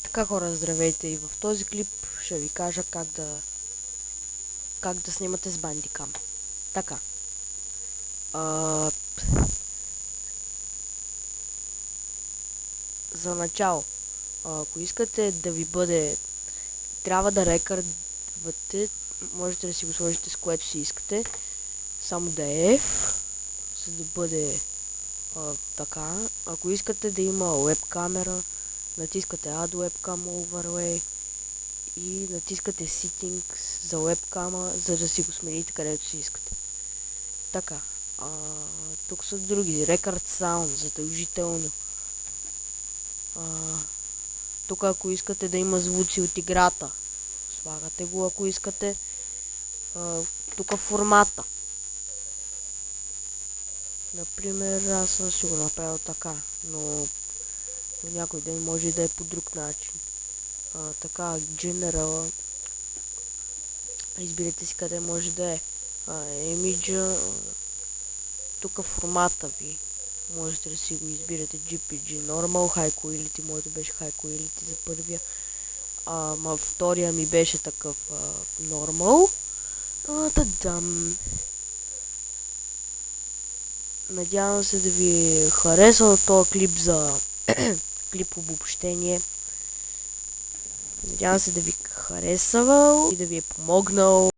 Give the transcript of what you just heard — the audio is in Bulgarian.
Така, хора, здравейте, и в този клип ще ви кажа как да снимате с бандикам. Така. За начало, ако искате да ви бъде, трябва да рекърдвате, можете да си го сложите с което си искате, само да е F, за да бъде така. Ако искате да има web камера, натискате Add Webcam Overlay и натискате Settings за webcam, за да си го смените където си искате. Така, тук са други, Record Sound, задължително. Тук ако искате да има звуци от играта, слагате го, ако искате. Тук формата. Например, аз съм си го направил така, но на някой ден може да е по друг начин. Така, General, изберете си къде може да е. Image, тук формата ви, можете да си го избирате JPG Normal, High Quality, моето беше High Quality за първия. Втория ми беше такъв Normal. Надявам се да ви е харесал този клип за клип обобщение. Надявам се да ви харесал и да ви е помогнал.